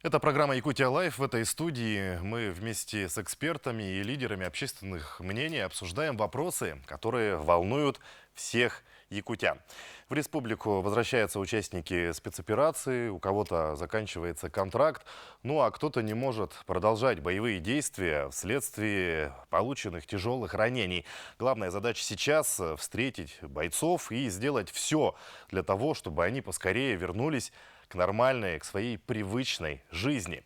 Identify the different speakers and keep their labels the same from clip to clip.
Speaker 1: Это программа «Якутия Лайф». В этой студии мы вместе с экспертами и лидерами общественных мнений обсуждаем вопросы, которые волнуют всех якутян. В республику возвращаются участники спецоперации, у кого-то заканчивается контракт, ну а кто-то не может продолжать боевые действия вследствие полученных тяжелых ранений. Главная задача сейчас – встретить бойцов и сделать все для того, чтобы они поскорее вернулись к нормальной, к своей привычной жизни.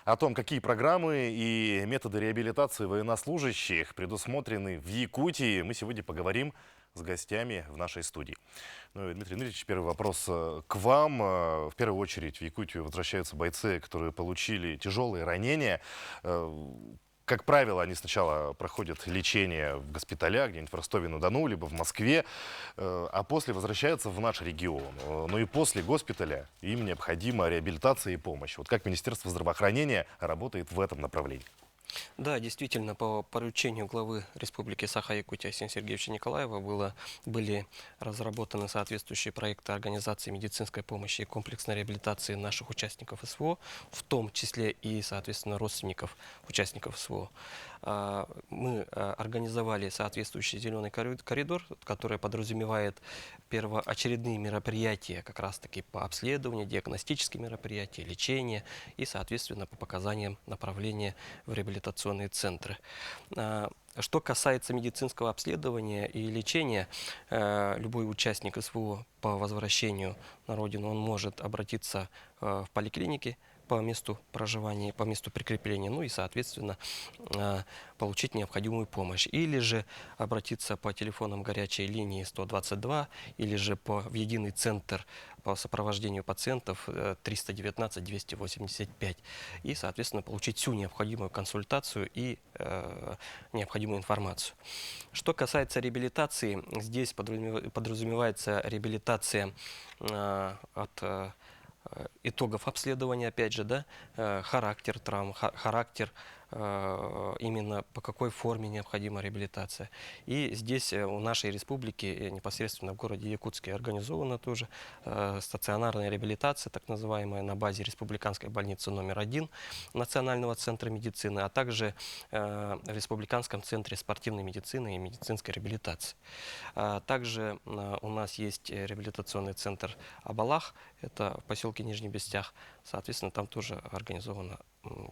Speaker 1: О том, какие программы и методы реабилитации военнослужащих предусмотрены в Якутии, мы сегодня поговорим с гостями в нашей студии. Ну, и, Дмитрий Дмитриевич, первый вопрос к вам. В первую очередь в Якутию возвращаются бойцы, которые получили тяжелые ранения. Как правило, они сначала проходят лечение в госпиталях, где-нибудь в Ростове-на-Дону, либо в Москве, а после возвращаются в наш регион. Но и после госпиталя им необходима реабилитация и помощь. Вот как Министерство здравоохранения работает в этом направлении?
Speaker 2: Да, действительно, по поручению главы Республики Саха-Якутия Арсения Сергеевича Николаева были разработаны соответствующие проекты организации медицинской помощи и комплексной реабилитации наших участников СВО, в том числе и, соответственно, родственников участников СВО. Мы организовали соответствующий зеленый коридор, который подразумевает первоочередные мероприятия как раз-таки по обследованию, диагностические мероприятия, лечение и, соответственно, по показаниям направления в реабилитационные центры. Что касается медицинского обследования и лечения, любой участник СВО по возвращению на родину он может обратиться в поликлинике по месту проживания, по месту прикрепления, ну и, соответственно, получить необходимую помощь. Или же обратиться по телефонам горячей линии 122, или же в единый центр по сопровождению пациентов 319-285. И, соответственно, получить всю необходимую консультацию и необходимую информацию. Что касается реабилитации, здесь подразумевается реабилитация от итогов обследования, опять же, да, характер травм, характер именно по какой форме необходима реабилитация. И здесь у нашей республики, непосредственно в городе Якутске, организована тоже стационарная реабилитация, так называемая, на базе Республиканской больницы №1 Национального центра медицины, а также в Республиканском центре спортивной медицины и медицинской реабилитации. Также у нас есть реабилитационный центр Абалах, это в поселке Нижний Бестях. Соответственно, там тоже организована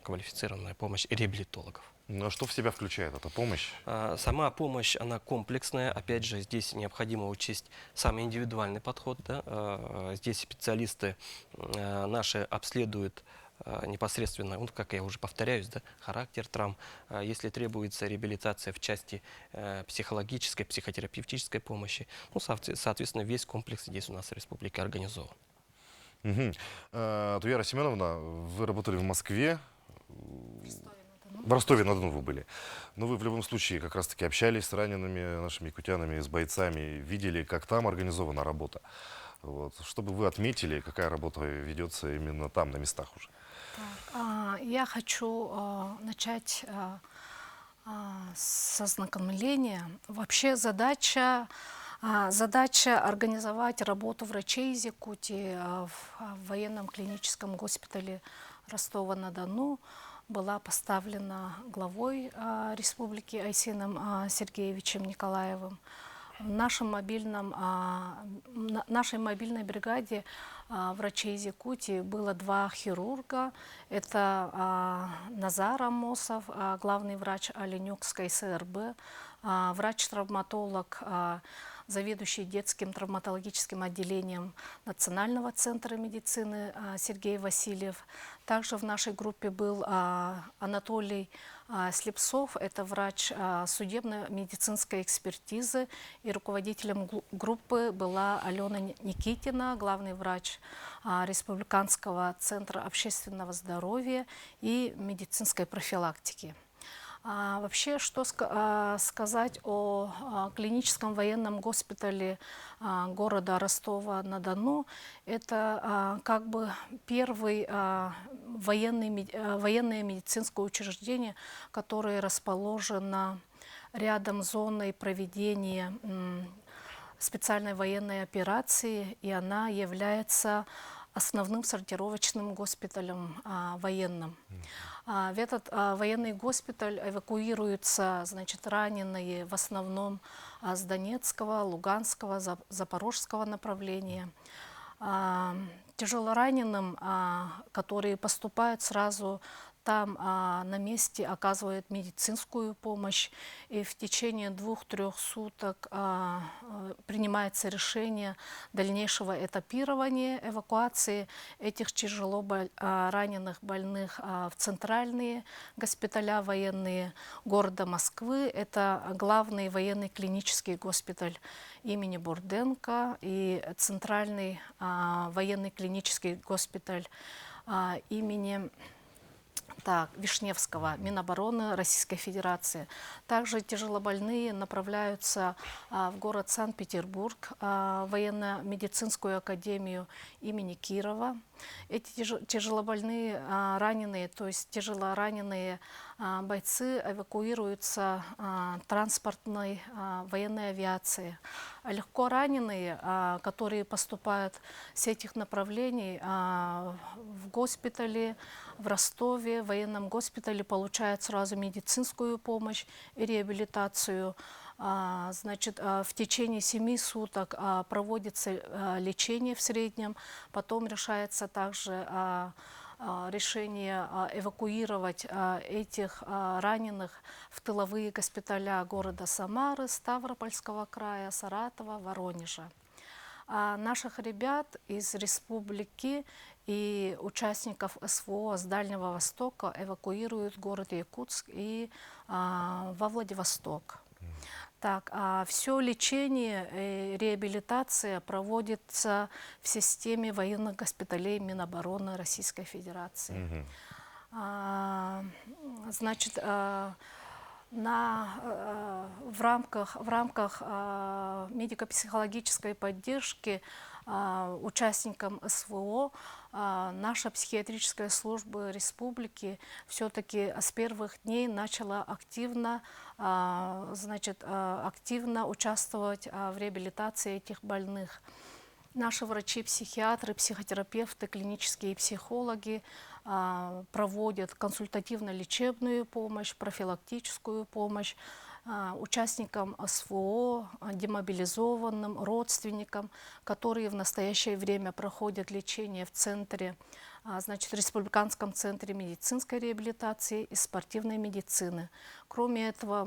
Speaker 2: квалифицированная помощь реабилитологов.
Speaker 1: Ну, а что в себя включает эта помощь?
Speaker 2: Сама помощь, она комплексная. Опять же, здесь необходимо учесть самый индивидуальный подход. Да? Здесь специалисты наши обследуют непосредственно, ну, как я уже повторяюсь, да, характер травм. Если требуется реабилитация в части психологической, психотерапевтической помощи, ну, соответственно, весь комплекс здесь у нас в республике организован.
Speaker 1: Угу. Туяра Семеновна, вы работали в Москве, в Ростове-на-Дону вы были. Но вы в любом случае как раз-таки общались с ранеными нашими якутянами, с бойцами, видели, как там организована работа. Вот. Что бы вы отметили, какая работа ведется именно там, на местах уже?
Speaker 3: Я хочу начать со знакомления. Вообще задача организовать работу врачей из Якутии в военном клиническом госпитале Ростова-на-Дону была поставлена главой республики Арсением Сергеевичем Николаевым. В нашей мобильной бригаде врачей из Якутии было 2 хирурга. Это Назар Амосов, главный врач Оленёкской СРБ, врач-травматолог, заведующий детским травматологическим отделением Национального центра медицины Сергей Васильев. Также в нашей группе был Анатолий Слепцов, это врач судебно-медицинской экспертизы, и руководителем группы была Алена Никитина, главный врач Республиканского центра общественного здоровья и медицинской профилактики. Вообще, что сказать о клиническом военном госпитале города Ростова-на-Дону? Это как бы первое военное медицинское учреждение, которое расположено рядом с зоной проведения специальной военной операции, и она является основным сортировочным госпиталем военным. В этот военный госпиталь эвакуируются, значит, раненые в основном с Донецкого, Луганского, Запорожского направления. Тяжелораненым, которые поступают сразу там на месте, оказывают медицинскую помощь, и в течение 2-3 суток принимается решение дальнейшего этапирования, эвакуации этих тяжело раненых больных в центральные госпиталя военные города Москвы. Это главный военный клинический госпиталь имени Бурденко и центральный военный клинический госпиталь имени Вишневского, Минобороны Российской Федерации. Также тяжелобольные направляются в город Санкт-Петербург, военно-медицинскую академию имени Кирова. Эти тяжелобольные раненые, то есть тяжелораненые бойцы эвакуируются транспортной военной авиацией. А легко раненые, которые поступают с этих направлений в госпитале, в Ростове, в военном госпитале, получают сразу медицинскую помощь и реабилитацию. Значит, в течение 7 суток проводится лечение в среднем, потом решается также решение эвакуировать этих раненых в тыловые госпиталя города Самары, Ставропольского края, Саратова, Воронежа. Наших ребят из республики и участников СВО с Дальнего Востока эвакуируют в город Якутск и во Владивосток. Так, все лечение и реабилитация проводится в системе военных госпиталей Минобороны Российской Федерации. Значит, в рамках медико-психологической поддержки участникам СВО наша психиатрическая служба республики все-таки с первых дней начала активно участвовать в реабилитации этих больных. Наши врачи, психиатры, психотерапевты, клинические психологи проводят консультативно-лечебную помощь, профилактическую помощь участникам СВО, демобилизованным, родственникам, которые в настоящее время проходят лечение в центре, значит, в Республиканском центре медицинской реабилитации и спортивной медицины. Кроме этого,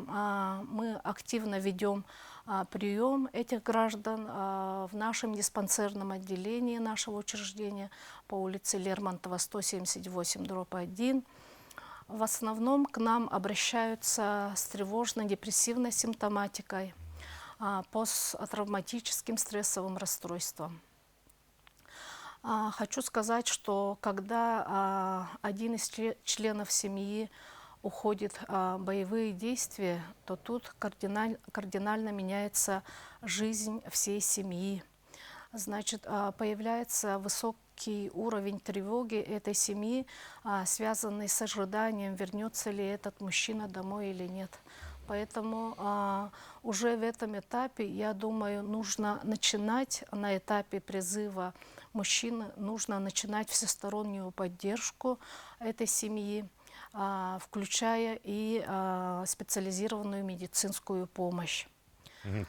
Speaker 3: мы активно ведем прием этих граждан в нашем диспансерном отделении нашего учреждения по улице Лермонтова, 178/1. В основном к нам обращаются с тревожно-депрессивной симптоматикой, посттравматическим стрессовым расстройством. Хочу сказать, что когда один из членов семьи уходит в боевые действия, то тут кардинально меняется жизнь всей семьи. Значит, появляется высокий уровень тревоги этой семьи, связанный с ожиданием, вернется ли этот мужчина домой или нет. Поэтому уже в этом этапе, я думаю, нужно начинать на этапе призыва мужчины, нужно начинать всестороннюю поддержку этой семьи, включая и специализированную медицинскую помощь.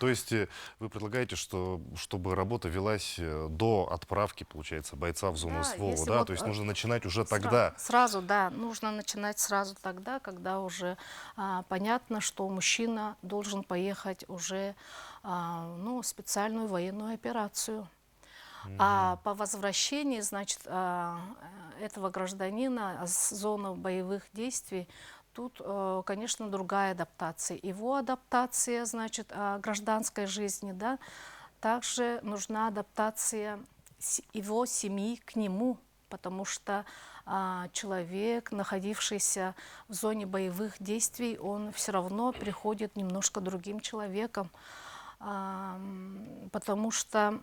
Speaker 1: То есть вы предлагаете, что, чтобы работа велась до отправки, получается, бойца в зону СВО, да?
Speaker 3: Вот,
Speaker 1: То есть нужно начинать уже тогда?
Speaker 3: Сразу, да. Нужно начинать сразу тогда, когда уже понятно, что мужчина должен поехать уже в специальную военную операцию. А по возвращении, значит, этого гражданина с зоны боевых действий, тут, конечно, другая адаптация. Его адаптация, значит, гражданской жизни, да, также нужна адаптация его семьи к нему, потому что человек, находившийся в зоне боевых действий, он все равно приходит немножко другим человеком, потому что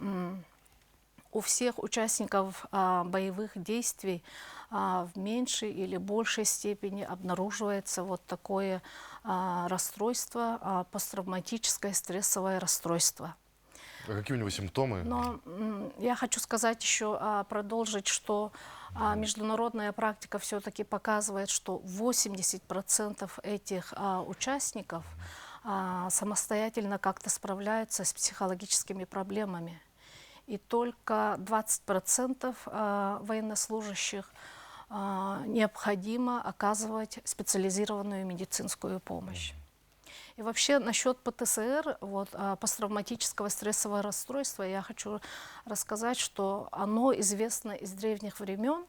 Speaker 3: у всех участников боевых действий в меньшей или большей степени обнаруживается вот такое расстройство, посттравматическое стрессовое расстройство.
Speaker 1: А какие у него симптомы?
Speaker 3: Но я хочу сказать еще, продолжить, что международная практика все-таки показывает, что 80% этих участников самостоятельно как-то справляются с психологическими проблемами. И только 20% военнослужащих необходимо оказывать специализированную медицинскую помощь. И вообще насчет ПТСР, вот, посттравматического стрессового расстройства, я хочу рассказать, что оно известно из древних времен.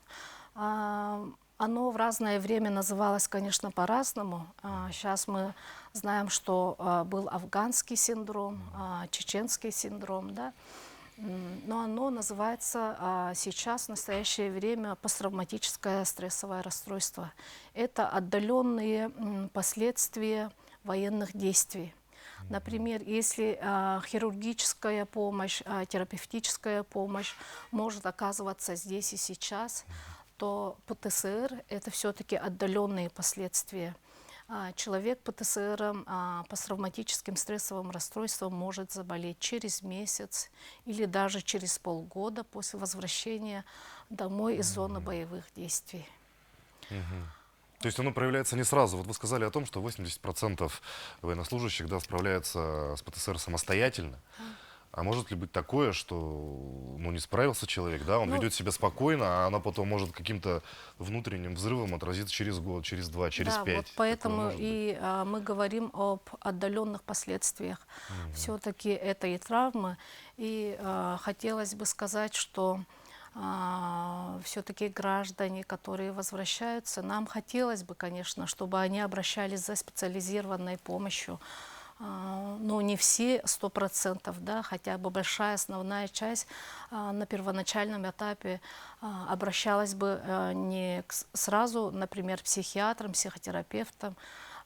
Speaker 3: Оно в разное время называлось, конечно, по-разному. Сейчас мы знаем, что был афганский синдром, чеченский синдром, да? Но оно называется сейчас, в настоящее время, посттравматическое стрессовое расстройство. Это отдаленные последствия военных действий. Например, если хирургическая помощь, терапевтическая помощь может оказываться здесь и сейчас, то ПТСР – это все-таки отдаленные последствия. Человек ПТСР, посттравматическим стрессовым расстройством может заболеть через месяц или даже через полгода после возвращения домой из зоны боевых действий.
Speaker 1: То есть оно проявляется не сразу. Вот вы сказали о том, что 80% военнослужащих, да, справляются с ПТСР самостоятельно. А может ли быть такое, что ну, не справился человек, да, он ведет себя спокойно, а она потом может каким-то внутренним взрывом отразиться через год, через два, через
Speaker 3: Да,
Speaker 1: 5?
Speaker 3: вот поэтому и мы говорим об отдаленных последствиях все-таки этой травмы. И хотелось бы сказать, что все-таки граждане, которые возвращаются, нам хотелось бы, конечно, чтобы они обращались за специализированной помощью. Но не все 100%, да, хотя бы большая основная часть на первоначальном этапе обращалась бы не сразу, например, психиатрам, психотерапевтам,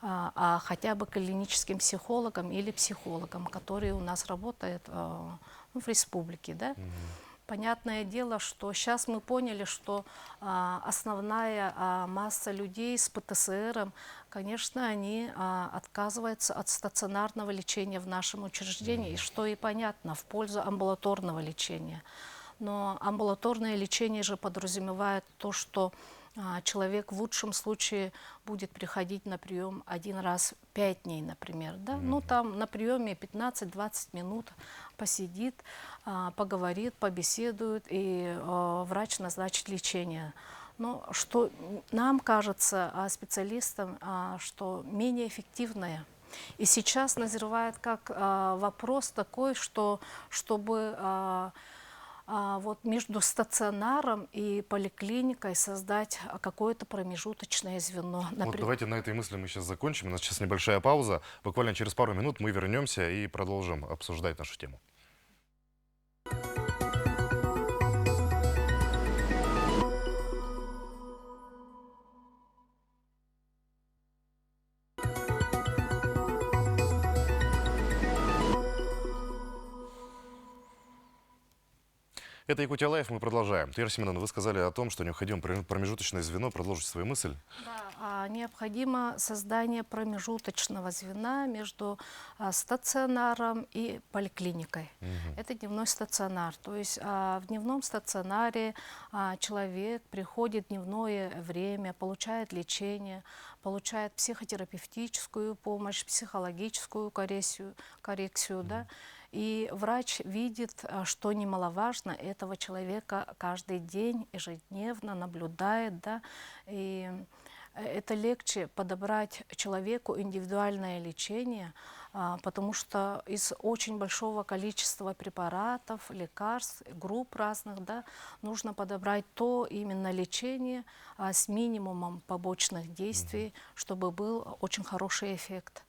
Speaker 3: а хотя бы клиническим психологам или психологам, которые у нас работают в республике. Да? Понятное дело, что сейчас мы поняли, что основная масса людей с ПТСР, конечно, они отказываются от стационарного лечения в нашем учреждении, и что и понятно, в пользу амбулаторного лечения. Но амбулаторное лечение же подразумевает то, что человек в лучшем случае будет приходить на прием один раз в 5 дней, например. Да? Ну, там на приеме 15-20 минут посидит, поговорит, побеседует, и врач назначит лечение. Но что нам кажется, специалистам, что менее эффективное. И сейчас назревает как вопрос такой, что чтобы вот между стационаром и поликлиникой создать какое-то промежуточное звено.
Speaker 1: Вот давайте на этой мысли мы сейчас закончим. У нас сейчас небольшая пауза. Буквально через пару минут мы вернемся и продолжим обсуждать нашу тему. Это Якутия Лайф, мы продолжаем. Татьяна Семеновна, вы сказали о том, что необходимо промежуточное звено. Продолжите свою мысль.
Speaker 3: Да, необходимо создание промежуточного звена между стационаром и поликлиникой. Это дневной стационар. То есть в дневном стационаре человек приходит в дневное время, получает лечение, получает психотерапевтическую помощь, психологическую коррекцию, да. И врач видит, что немаловажно, этого человека каждый день, ежедневно наблюдает, да, и это легче подобрать человеку индивидуальное лечение, потому что из очень большого количества препаратов, лекарств, групп разных, да, нужно подобрать то именно лечение с минимумом побочных действий, чтобы был очень хороший эффект.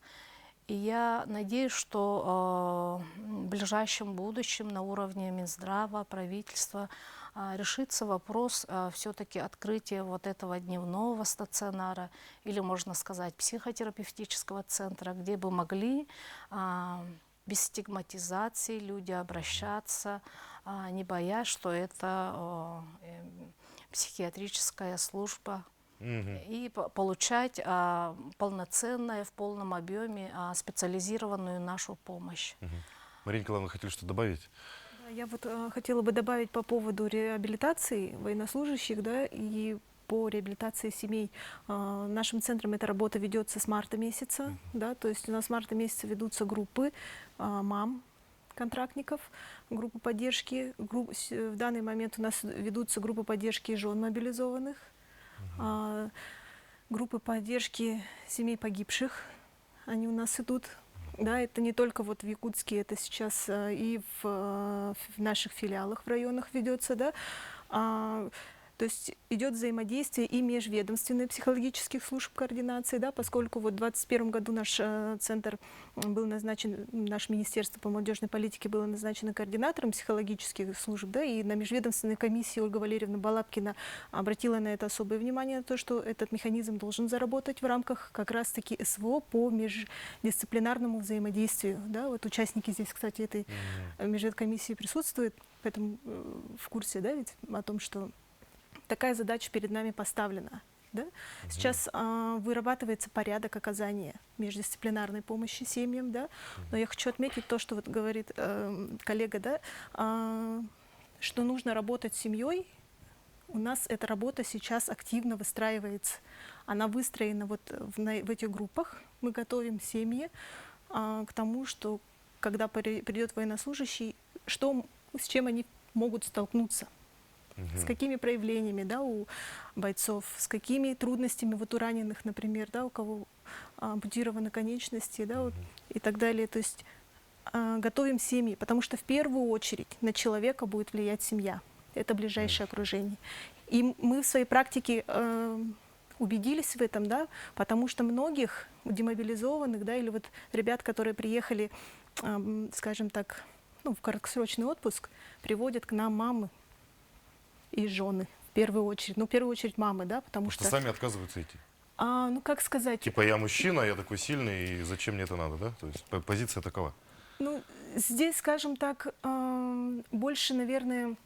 Speaker 3: И я надеюсь, что в ближайшем будущем на уровне Минздрава, правительства решится вопрос все-таки открытия вот этого дневного стационара, или, можно сказать, психотерапевтического центра, где бы могли без стигматизации люди обращаться, не боясь, что это психиатрическая служба. И получать полноценную, в полном объеме специализированную нашу помощь.
Speaker 1: Мария Николаевна, хотели что-то добавить?
Speaker 4: Да, я вот хотела бы добавить по поводу реабилитации военнослужащих, да, и по реабилитации семей. Нашим центром эта работа ведется с марта месяца, да, то есть у нас с марта месяца ведутся группы мам, контрактников, группы поддержки. В данный момент у нас ведутся группы поддержки жен мобилизованных, группы поддержки семей погибших. Они у нас идут. Да, это не только вот в Якутске, это сейчас и в наших филиалах в районах ведется, да. То есть идет взаимодействие и межведомственных психологических служб координации, да, поскольку вот в 2021 году наш центр был назначен, наше Министерство по молодежной политике было назначено координатором психологических служб, да, и на межведомственной комиссии Ольга Валерьевна Балабкина обратила на это особое внимание, на то, что этот механизм должен заработать в рамках как раз-таки СВО по междисциплинарному взаимодействию. Да. Вот участники здесь, кстати, этой межведкомиссии присутствуют, поэтому в курсе, да, ведь о том, что такая задача перед нами поставлена. Да? Сейчас вырабатывается порядок оказания междисциплинарной помощи семьям, да? Но я хочу отметить то, что вот говорит коллега, да? Что нужно работать с семьей. У нас эта работа сейчас активно выстраивается. Она выстроена вот в этих группах. Мы готовим семьи к тому, что когда придет военнослужащий, с чем они могут столкнуться. С какими проявлениями, да, у бойцов, с какими трудностями вот у раненых, например, да, у кого ампутированы конечности, да, вот, и так далее. То есть готовим семьи, потому что в первую очередь на человека будет влиять семья. Это ближайшее окружение. И мы в своей практике убедились в этом, да, потому что многих демобилизованных, да, или вот ребят, которые приехали, скажем так, в краткосрочный отпуск, приводят к нам мамы и жены в первую очередь. Ну, в первую очередь мамы, да, потому что...
Speaker 1: сами отказываются идти.
Speaker 4: Ну, как сказать...
Speaker 1: Типа я мужчина, я такой сильный, и зачем мне это надо, да? То есть позиция такова.
Speaker 4: Ну, здесь, скажем так, больше, наверное,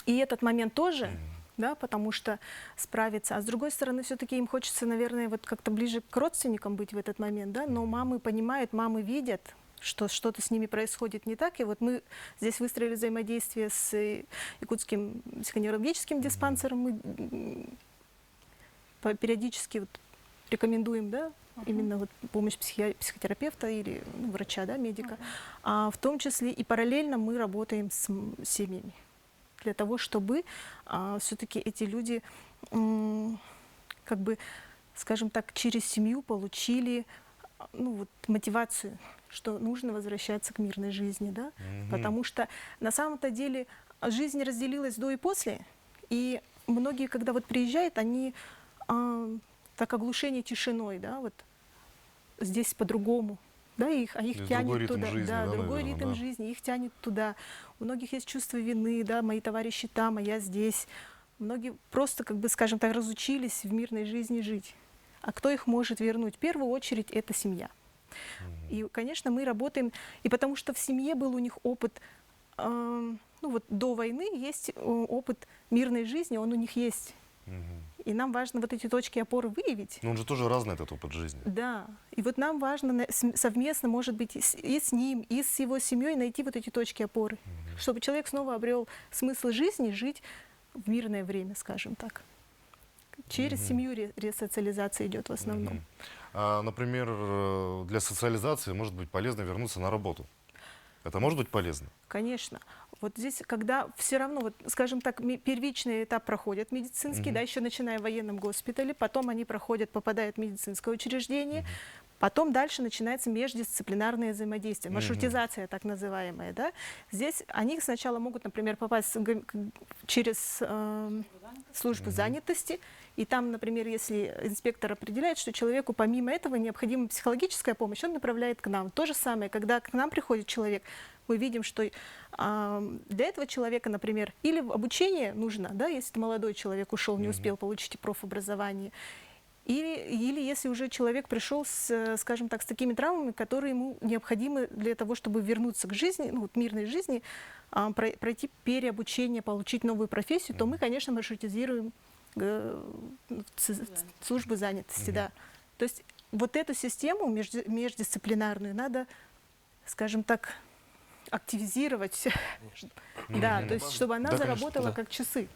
Speaker 4: и этот момент тоже, да, потому что справиться. А с другой стороны, все-таки им хочется, наверное, вот как-то ближе к родственникам быть в этот момент, да, но мамы понимают, мамы видят, что что-то с ними происходит не так. И вот мы здесь выстроили взаимодействие с Якутским психоневрологическим диспансером. Мы периодически вот рекомендуем, да, именно вот помощь психотерапевта или врача, да, медика. А в том числе и параллельно мы работаем с семьями для того, чтобы все-таки эти люди, как бы, скажем так, через семью получили мотивацию, что нужно возвращаться к мирной жизни, да? Потому что на самом-то деле жизнь разделилась до и после, и многие, когда вот приезжают, они так оглушение тишиной, да, вот здесь по-другому, да, их тянет туда,
Speaker 1: жизни,
Speaker 4: да, другой
Speaker 1: наверное,
Speaker 4: ритм
Speaker 1: да.
Speaker 4: жизни, их тянет туда. У многих есть чувство вины, да, мои товарищи там, а я здесь. Многие просто, как бы, скажем так, разучились в мирной жизни жить. А кто их может вернуть? В первую очередь это семья. И, конечно, мы работаем, и потому что в семье был у них опыт, вот до войны есть опыт мирной жизни, он у них есть. И нам важно вот эти точки опоры выявить.
Speaker 1: Но он же тоже разный, этот опыт жизни.
Speaker 4: Да. И вот нам важно совместно, может быть, и с ним, и с его семьей найти вот эти точки опоры, чтобы человек снова обрел смысл жизни, жить в мирное время, скажем так. Через семью ресоциализация идет в основном.
Speaker 1: Например, для социализации может быть полезно вернуться на работу. Это может быть полезно?
Speaker 4: Конечно. Вот здесь, когда все равно, вот, скажем так, первичный этап проходит медицинский, да, еще начиная в военном госпитале, потом они попадают в медицинское учреждение, потом дальше начинается междисциплинарное взаимодействие, маршрутизация так называемая, да. Здесь они сначала могут, например, попасть через службу занятости, и там, например, если инспектор определяет, что человеку помимо этого необходима психологическая помощь, он направляет к нам. То же самое, когда к нам приходит человек, мы видим, что для этого человека, например, или обучение нужно, да, если это молодой человек ушел, не успел получить профобразование, или если уже человек пришел, скажем так, с такими травмами, которые ему необходимы для того, чтобы вернуться к жизни, мирной жизни, пройти переобучение, получить новую профессию, то мы, конечно, маршрутизируем службы занятости, да. То есть вот эту систему междисциплинарную надо, скажем так, активизировать,
Speaker 2: Конечно.
Speaker 4: да, то есть чтобы она
Speaker 1: Да, конечно,
Speaker 4: заработала
Speaker 2: да.
Speaker 4: как часы.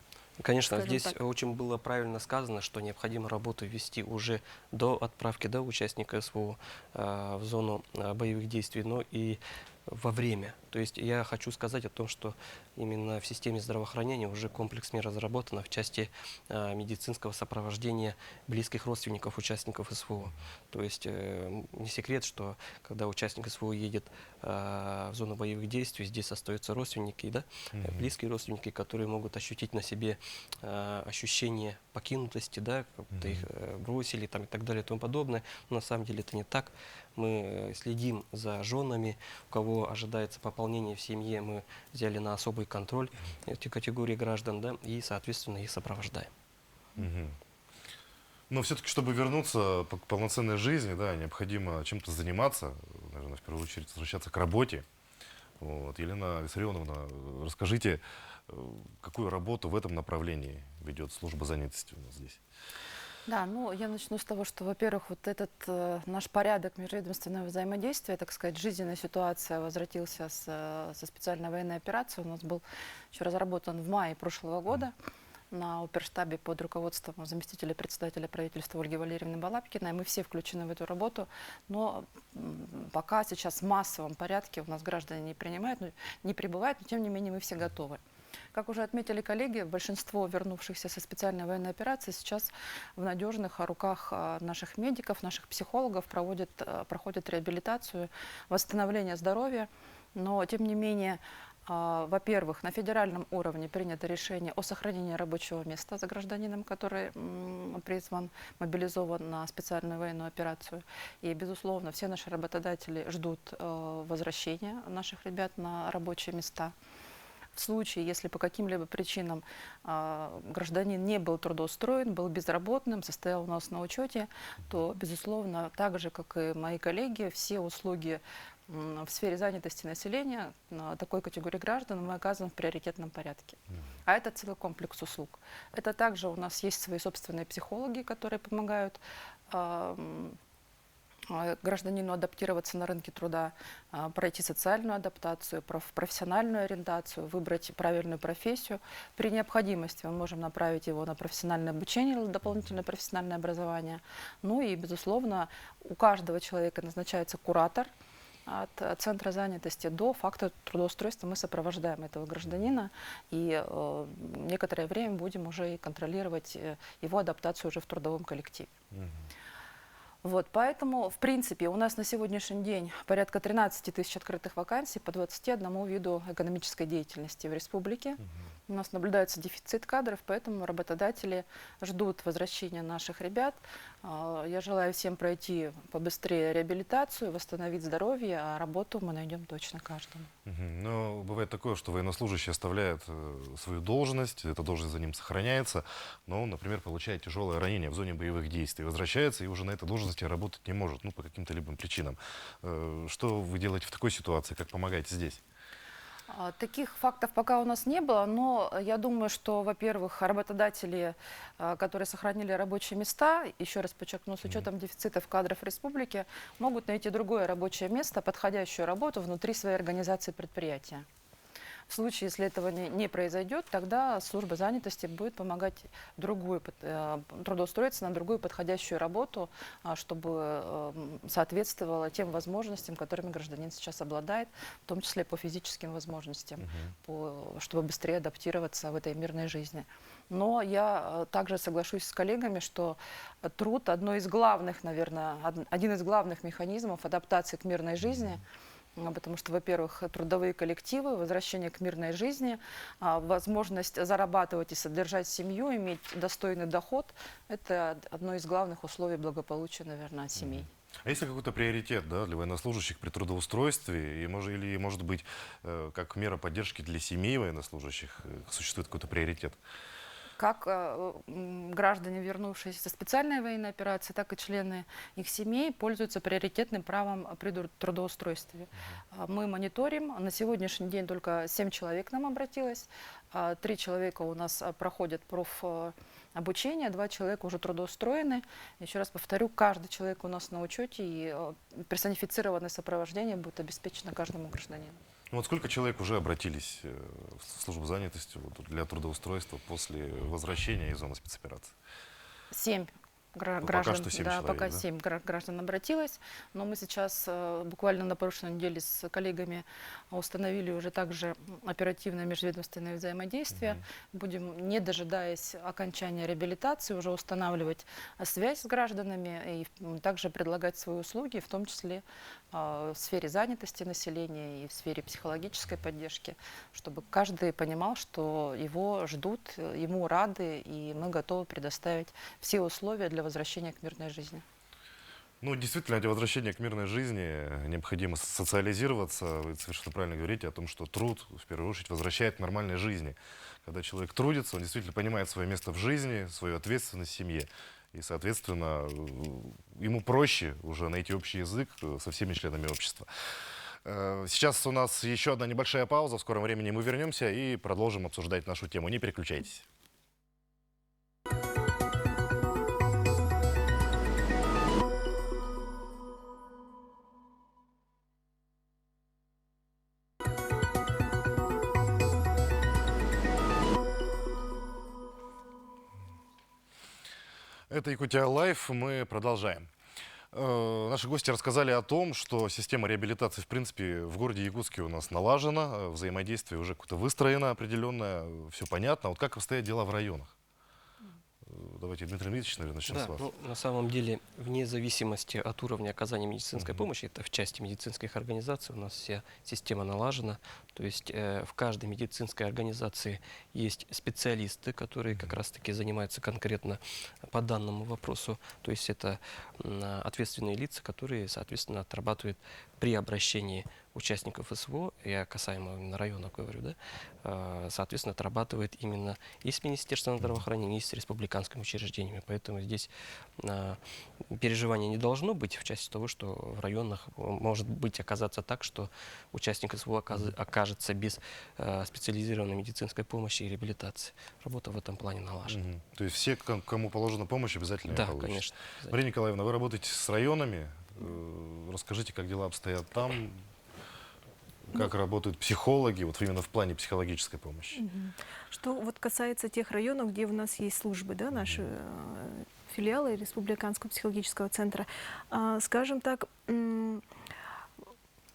Speaker 2: Конечно,
Speaker 4: Скажем
Speaker 2: здесь
Speaker 4: так.
Speaker 2: очень было правильно сказано, что необходимо работу вести уже до отправки участника СВО в зону боевых действий, но и во время. То есть я хочу сказать о том, что именно в системе здравоохранения уже комплекс мер разработан в части медицинского сопровождения близких родственников участников СВО. То есть не секрет, что когда участник СВО едет в зону боевых действий, здесь остаются родственники, да, близкие родственники, которые могут ощутить на себе ощущение покинутости, да, как-то их бросили там, и так далее и тому подобное. Но на самом деле это не так. Мы следим за женами, у кого ожидается пополнение в семье, мы взяли на особый контроль эти категории граждан, да, и, соответственно, их сопровождаем.
Speaker 1: Но все-таки, чтобы вернуться к полноценной жизни, да, необходимо чем-то заниматься, наверное, в первую очередь возвращаться к работе. Вот. Елена Виссарионовна, расскажите, какую работу в этом направлении ведет служба занятости у нас здесь?
Speaker 5: Да, ну я начну с того, что, во-первых, вот этот наш порядок межведомственного взаимодействия, так сказать, жизненная ситуация возвратился со специальной военной операции. У нас был еще разработан в мае прошлого года на оперштабе под руководством заместителя председателя правительства Ольги Валерьевны Балабкиной. Мы все включены в эту работу, но пока сейчас в массовом порядке у нас граждане не принимают, не прибывают, но тем не менее мы все готовы. Как уже отметили коллеги, большинство вернувшихся со специальной военной операции сейчас в надежных руках наших медиков, наших психологов проходят реабилитацию, восстановление здоровья. Но, тем не менее, во-первых, на федеральном уровне принято решение о сохранении рабочего места за гражданином, который призван, мобилизован на специальную военную операцию. И, безусловно, все наши работодатели ждут возвращения наших ребят на рабочие места. В случае, если по каким-либо причинам гражданин не был трудоустроен, был безработным, состоял у нас на учете, то, безусловно, так же, как и мои коллеги, все услуги в сфере занятости населения на такой категории граждан мы оказываем в приоритетном порядке. А это целый комплекс услуг. Это также у нас есть свои собственные психологи, которые помогают гражданину адаптироваться на рынке труда, пройти социальную адаптацию, профессиональную ориентацию, выбрать правильную профессию. При необходимости мы можем направить его на профессиональное обучение или дополнительное профессиональное образование. Ну и, безусловно, у каждого человека назначается куратор. От центра занятости до факта трудоустройства мы сопровождаем этого гражданина и некоторое время будем уже и контролировать его адаптацию уже в трудовом коллективе. Вот, поэтому, в принципе, у нас на сегодняшний день порядка 13 тысяч открытых вакансий по 21 виду экономической деятельности в республике. У нас наблюдается дефицит кадров, поэтому работодатели ждут возвращения наших ребят. Я желаю всем пройти побыстрее реабилитацию, восстановить здоровье, а работу мы найдем точно каждому.
Speaker 1: Но бывает такое, что военнослужащий оставляет свою должность, эта должность за ним сохраняется, но, например, получает тяжелое ранение в зоне боевых действий, возвращается и уже на этой должности работать не может, ну, по каким-то либо причинам. Что вы делаете в такой ситуации, как помогаете здесь?
Speaker 5: Таких фактов пока у нас не было, но я думаю, что, во-первых, работодатели, которые сохранили рабочие места, еще раз подчеркну, с учетом дефицитов кадров в республике, могут найти другое рабочее место, подходящую работу внутри своей организации предприятия. В случае, если этого не произойдет, тогда служба занятости будет помогать трудоустроиться на другую подходящую работу, чтобы соответствовало тем возможностям, которыми гражданин сейчас обладает, в том числе по физическим возможностям, чтобы быстрее адаптироваться в этой мирной жизни. Но я также соглашусь с коллегами, что труд один из главных механизмов адаптации к мирной жизни. Потому что, во-первых, трудовые коллективы, возвращение к мирной жизни, возможность зарабатывать и содержать семью, иметь достойный доход – это одно из главных условий благополучия, наверное, семей.
Speaker 1: А есть ли какой-то приоритет, да, для военнослужащих при трудоустройстве? Или, может быть, как мера поддержки для семей военнослужащих существует какой-то приоритет?
Speaker 5: Как граждане, вернувшиеся со специальной военной операции, так и члены их семей пользуются приоритетным правом при трудоустройстве. Мы мониторим. На сегодняшний день только 7 человек нам обратилось. 3 человека у нас проходят профобучение, 2 человека уже трудоустроены. Еще раз повторю, каждый человек у нас на учете, и персонифицированное сопровождение будет обеспечено каждому гражданину.
Speaker 1: Ну вот сколько человек уже обратились в службу занятости вот, для трудоустройства после возвращения из зоны спецоперации?
Speaker 5: 7
Speaker 1: Пока
Speaker 5: граждан,
Speaker 1: что 7
Speaker 5: да,
Speaker 1: человек,
Speaker 5: пока
Speaker 1: да?
Speaker 5: 7 граждан обратилось, но мы сейчас буквально на прошлой неделе с коллегами установили уже также оперативное межведомственное взаимодействие. Будем, не дожидаясь окончания реабилитации, уже устанавливать связь с гражданами и также предлагать свои услуги, в том числе в сфере занятости населения и в сфере психологической поддержки, чтобы каждый понимал, что его ждут, ему рады, и мы готовы предоставить все условия для возвращения к мирной жизни.
Speaker 1: Ну, действительно, для возвращения к мирной жизни необходимо социализироваться. Вы совершенно правильно говорите о том, что труд, в первую очередь, возвращает к нормальной жизни. Когда человек трудится, он действительно понимает свое место в жизни, свою ответственность в семье. И, соответственно, ему проще уже найти общий язык со всеми членами общества. Сейчас у нас еще одна небольшая пауза. В скором времени мы вернемся и продолжим обсуждать нашу тему. Не переключайтесь. Это Якутия Лайф. Мы продолжаем. Наши гости рассказали о том, что система реабилитации, в принципе, в городе Якутске у нас налажена, взаимодействие уже какое-то выстроено определенное, все понятно. Вот как обстоят дела в районах? Давайте, Дмитрий Дмитриевич, наверное, начнем
Speaker 2: Да,
Speaker 1: с вас.
Speaker 2: ну, на самом деле, вне зависимости от уровня оказания медицинской помощи, это в части медицинских организаций у нас вся система налажена. То есть в каждой медицинской организации есть специалисты, которые как раз-таки занимаются конкретно по данному вопросу. То есть это ответственные лица, которые, соответственно, отрабатывают при обращении участников СВО, я касаемо именно районов говорю, да, соответственно, отрабатывает именно и с Министерством здравоохранения, и с республиканскими учреждениями. Поэтому здесь переживания не должно быть в части того, что в районах может быть оказаться так, что участник СВО окажется без специализированной медицинской помощи и реабилитации. Работа в этом плане налажена.
Speaker 1: То есть все, кому положена помощь, обязательно
Speaker 2: Да,
Speaker 1: ее получат?
Speaker 2: конечно.
Speaker 1: Мария Николаевна, вы работаете с районами. Расскажите, как дела обстоят там, как работают психологи, вот именно в плане психологической помощи.
Speaker 4: Что вот касается тех районов, где у нас есть службы, да, наши филиалы Республиканского психологического центра, скажем так, у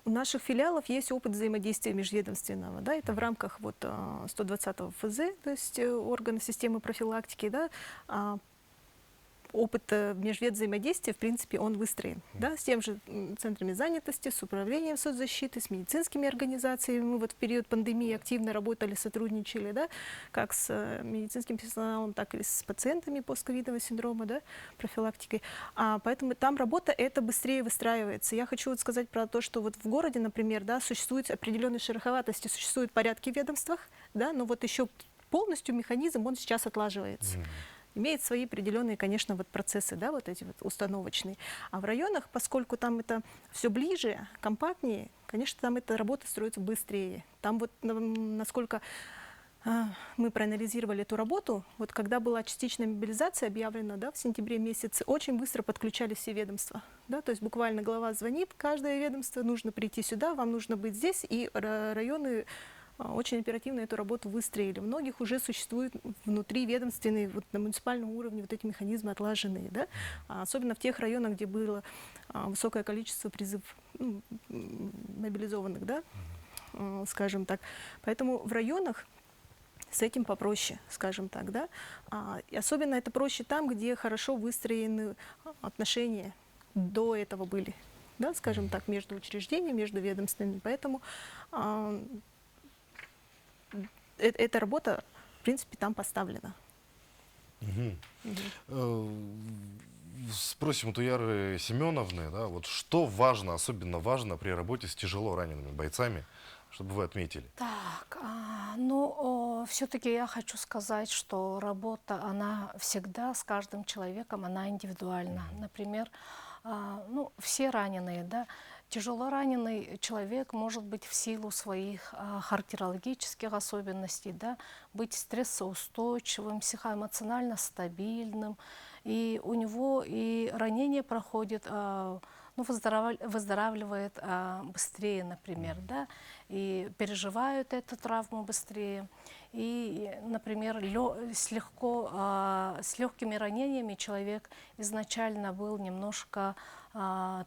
Speaker 4: наших филиалов есть опыт взаимодействия межведомственного, да, это в рамках вот 120-го ФЗ, то есть органа системы профилактики, да, опыт межведвзаимодействия, в принципе, он выстроен. Да, с тем же центрами занятости, с управлением соцзащиты, с медицинскими организациями. Мы вот в период пандемии активно работали, сотрудничали, да, как с медицинским персоналом, так и с пациентами постковидного синдрома, да, профилактикой. Поэтому там работа это быстрее выстраивается. Я хочу вот сказать про то, что вот в городе, например, да, существует определенные шероховатости, существуют порядки в ведомствах, да, но вот еще полностью механизм, он сейчас отлаживается. Имеет свои определенные, конечно, вот процессы, да, вот эти вот установочные. А в районах, поскольку там это все ближе, компактнее, конечно, там эта работа строится быстрее. Там вот, насколько мы проанализировали эту работу, вот когда была частичная мобилизация объявлена, да, в сентябре месяце, очень быстро подключались все ведомства. Да, то есть буквально глава звонит, каждое ведомство, нужно прийти сюда, вам нужно быть здесь, и районы очень оперативно эту работу выстроили. У многих уже существуют внутриведомственные, вот на муниципальном уровне вот эти механизмы отлаженные. Да? Особенно в тех районах, где было высокое количество мобилизованных, да? Скажем так. Поэтому в районах с этим попроще, скажем так. Да? И особенно это проще там, где хорошо выстроены отношения до этого были, да? Скажем так, между учреждениями, между ведомствами. Поэтому эта работа, в принципе, там поставлена.
Speaker 1: Спросим у Туяры Семеновны, да, вот что важно, особенно важно при работе с тяжело ранеными бойцами, чтобы вы отметили?
Speaker 3: Так, все-таки я хочу сказать, что работа, она всегда с каждым человеком, она индивидуальна. Например, все раненые, да, тяжело раненый человек может быть в силу своих характерологических особенностей, да, быть стрессоустойчивым, психоэмоционально стабильным. И у него и ранение проходит ну, выздоравливает быстрее, например, да, и переживают эту травму быстрее. И, например, с легкими ранениями человек изначально был немножко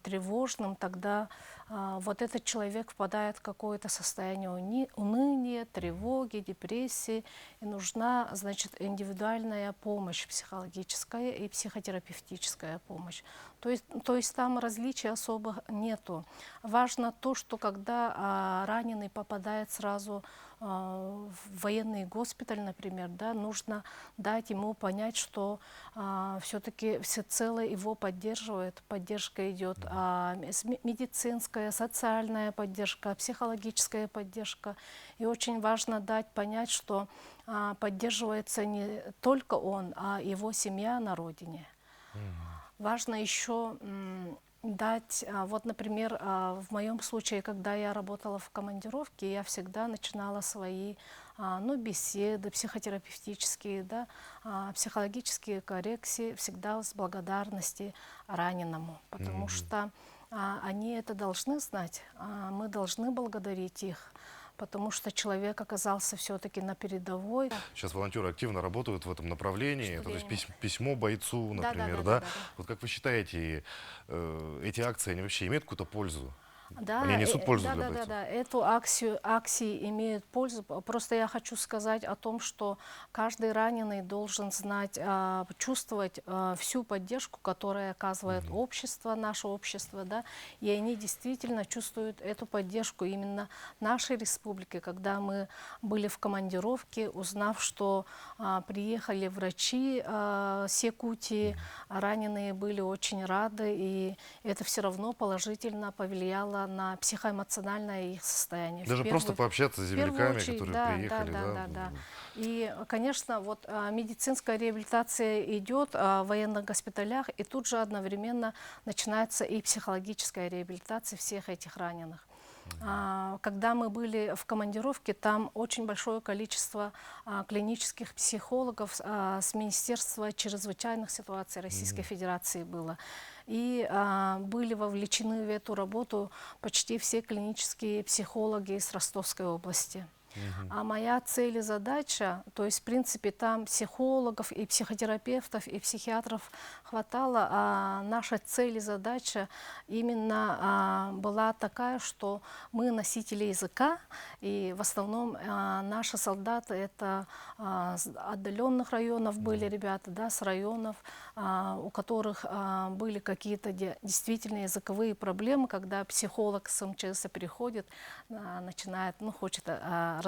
Speaker 3: тревожным, тогда вот этот человек впадает в какое-то состояние уныния, тревоги, депрессии, и нужна, значит, индивидуальная помощь психологическая и психотерапевтическая помощь. То есть там различий особо нету. Важно то, что когда раненый попадает сразу в военный госпиталь, например, да, нужно дать ему понять, что все-таки всецело его поддерживает. Поддержка идет медицинская, социальная поддержка, психологическая поддержка. И очень важно дать понять, что поддерживается не только он, а его семья на родине. Важно еще дать, вот, например, в моем случае, когда я работала в командировке, я всегда начинала свои ну, беседы психотерапевтические, да, психологические коррекции всегда с благодарности раненому, потому что они это должны знать, мы должны благодарить их. Потому что человек оказался все-таки на передовой.
Speaker 1: Сейчас волонтеры активно работают в этом направлении. Это, то есть
Speaker 3: Впечатление.
Speaker 1: письмо бойцу,
Speaker 3: Да,
Speaker 1: например, да? Вот как вы считаете, эти акции, они вообще имеют какую-то пользу?
Speaker 3: Да,
Speaker 1: Они несут пользу
Speaker 3: да,
Speaker 1: для
Speaker 3: да, да,
Speaker 1: бойцов?
Speaker 3: да. Эту акции имеют пользу. Просто я хочу сказать о том, что каждый раненый должен знать, чувствовать всю поддержку, которую оказывает общество, наше общество, да, и они действительно чувствуют эту поддержку именно нашей республики, когда мы были в командировке, узнав, что приехали врачи с Якутии, раненые были очень рады, и это все равно положительно повлияло на психоэмоциональное их состояние.
Speaker 1: Даже просто пообщаться с
Speaker 3: в первую
Speaker 1: земляками,
Speaker 3: очередь,
Speaker 1: которые
Speaker 3: да,
Speaker 1: приехали,
Speaker 3: да,
Speaker 1: да?
Speaker 3: да, да. И, конечно, вот медицинская реабилитация идет в военных госпиталях, и тут же одновременно начинается и психологическая реабилитация всех этих раненых. Когда мы были в командировке, там очень большое количество клинических психологов с Министерства чрезвычайных ситуаций Российской Федерации было. И были вовлечены в эту работу почти все клинические психологи из Ростовской области. А моя цель и задача, то есть, в принципе, там психологов и психотерапевтов и психиатров хватало, а наша цель и задача именно была такая, что мы носители языка, и в основном наши солдаты это с отдаленных районов были ребята, да, с районов, у которых были какие-то действительно языковые проблемы, когда психолог с МЧС приходит, начинает, ну, хочет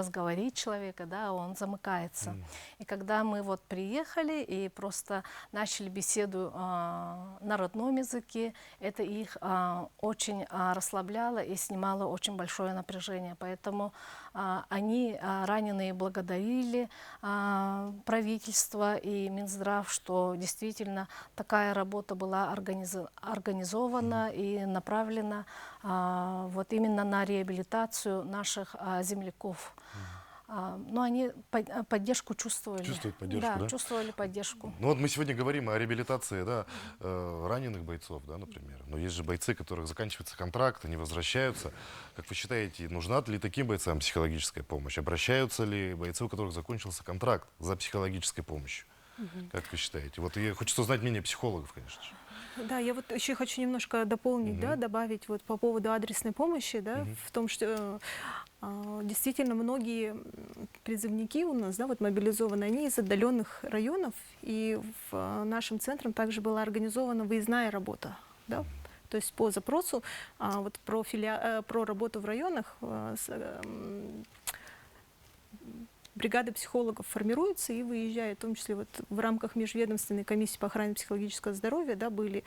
Speaker 3: разговорить человека, да, он замыкается. И когда мы вот приехали и просто начали беседу на родном языке, это их очень расслабляло и снимало очень большое напряжение. Поэтому они, раненые, благодарили правительство и Минздрав, что действительно такая работа была организована и направлена вот именно на реабилитацию наших земляков. Но они поддержку чувствовали.
Speaker 1: Чувствуют поддержку, да?
Speaker 3: Чувствовали поддержку.
Speaker 1: Ну вот мы сегодня говорим о реабилитации, да, раненых бойцов, да, например. Но есть же бойцы, которых заканчивается контракт, они возвращаются. Как вы считаете, нужна ли таким бойцам психологическая помощь? Обращаются ли бойцы, у которых закончился контракт, за психологической помощью? Как вы считаете? Вот и хочется узнать мнение психологов, конечно же.
Speaker 4: Да, я вот еще хочу немножко дополнить, да, добавить вот по поводу адресной помощи, да, в том, что действительно многие призывники у нас, да, вот мобилизованные, они из отдаленных районов, и в нашим центром также была организована выездная работа, да. То есть по запросу вот про работу в районах бригада психологов формируется и выезжает, в том числе вот в рамках межведомственной комиссии по охране психологического здоровья, да, были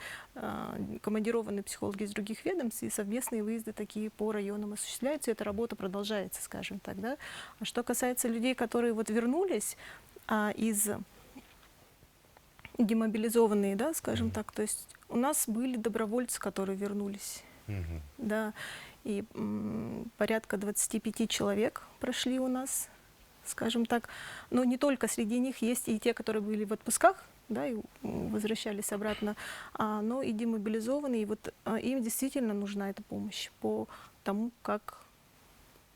Speaker 4: командированы психологи из других ведомств, и совместные выезды такие по районам осуществляются, и эта работа продолжается, скажем так. Да. А что касается людей, которые вот вернулись из демобилизованные, да, скажем так, то есть у нас были добровольцы, которые вернулись, да, и порядка 25 человек прошли у нас, скажем так. Но не только среди них есть и те, которые были в отпусках, да, и возвращались обратно, но и демобилизованные, и вот им действительно нужна эта помощь по тому, как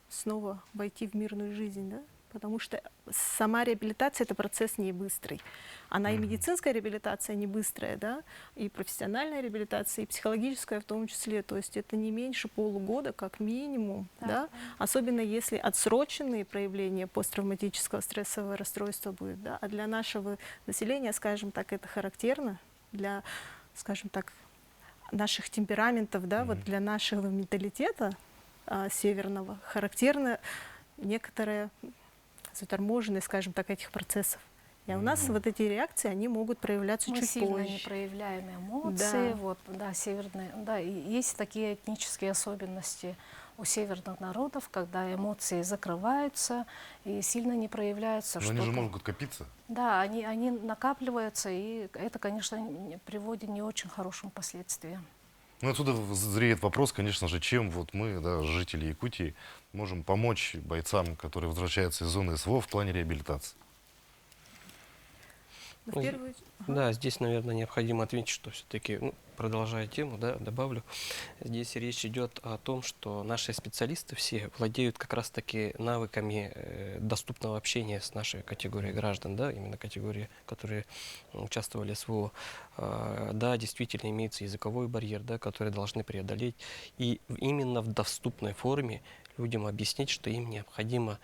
Speaker 4: снова войти в мирную жизнь, да? Потому что сама реабилитация — это процесс не быстрый. Она и медицинская реабилитация не быстрая, да, и профессиональная реабилитация, и психологическая в том числе. То есть это не меньше полугода, как минимум, да? Особенно если отсроченные проявления посттравматического стрессового расстройства будет, да? А для нашего населения, скажем так, это характерно для, скажем так, наших темпераментов, да, вот для нашего менталитета северного характерно некоторая заторможенность, скажем так, этих процессов. И у нас вот эти реакции, они могут проявляться
Speaker 3: Мы
Speaker 4: чуть
Speaker 3: сильно
Speaker 4: позже.
Speaker 3: не проявляем эмоции,
Speaker 4: Да.
Speaker 3: вот, да, северные, да, и есть такие этнические особенности у северных народов, когда эмоции закрываются и сильно не проявляются.
Speaker 1: Но они же
Speaker 3: что-то.
Speaker 1: могут копиться.
Speaker 3: Да, они накапливаются, и это, конечно, приводит к не очень хорошим последствиям.
Speaker 1: Ну, отсюда зреет вопрос, конечно же, чем вот мы, да, жители Якутии, можем помочь бойцам, которые возвращаются из зоны СВО в плане реабилитации.
Speaker 4: Но в
Speaker 2: Ну,
Speaker 4: первую очередь-
Speaker 2: Да, здесь, наверное, необходимо отметить, что все-таки, продолжая тему, да, добавлю, здесь речь идет о том, что наши специалисты все владеют как раз-таки навыками доступного общения с нашей категорией граждан, да, именно категории, которые участвовали в СВО. Да, действительно имеется языковой барьер, да, который должны преодолеть, и именно в доступной форме людям объяснить, что им необходимо.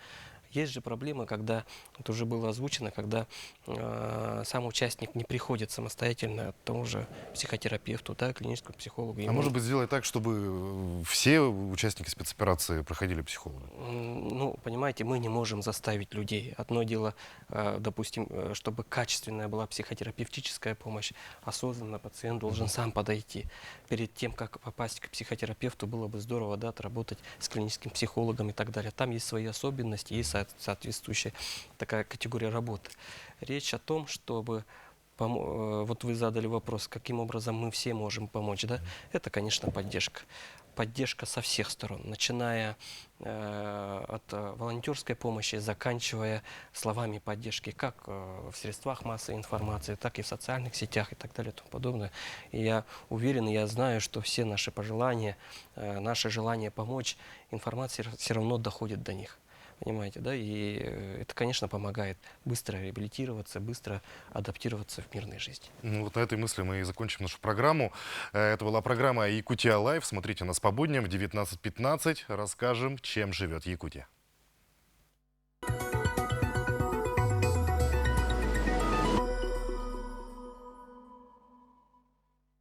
Speaker 2: Есть же проблема, когда, это уже было озвучено, когда сам участник не приходит самостоятельно к тому же психотерапевту, да, клиническому психологу.
Speaker 1: А
Speaker 2: Ему,
Speaker 1: может быть сделать так, чтобы все участники спецоперации проходили психолога?
Speaker 2: ну, понимаете, мы не можем заставить людей. Одно дело, допустим, чтобы качественная была психотерапевтическая помощь, осознанно пациент должен сам подойти. Перед тем, как попасть к психотерапевту, было бы здорово, да, отработать с клиническим психологом и так далее. Там есть свои особенности, есть соответствующая такая категория работы. Речь о том, чтобы вот вы задали вопрос, каким образом мы все можем помочь, да? Это, конечно, поддержка. Поддержка со всех сторон, начиная от волонтерской помощи, заканчивая словами поддержки, как в средствах массовой информации, так и в социальных сетях и так далее и тому подобное. И я уверен, я знаю, что все наши пожелания, наше желание помочь, информация все равно доходит до них. Понимаете, да? И это, конечно, помогает быстро реабилитироваться, быстро адаптироваться в мирной жизни.
Speaker 1: Ну, вот на этой мысли мы и закончим нашу программу. Это была программа «Якутия Лайв». Смотрите нас по будням в 19:15. Расскажем, чем живет Якутия.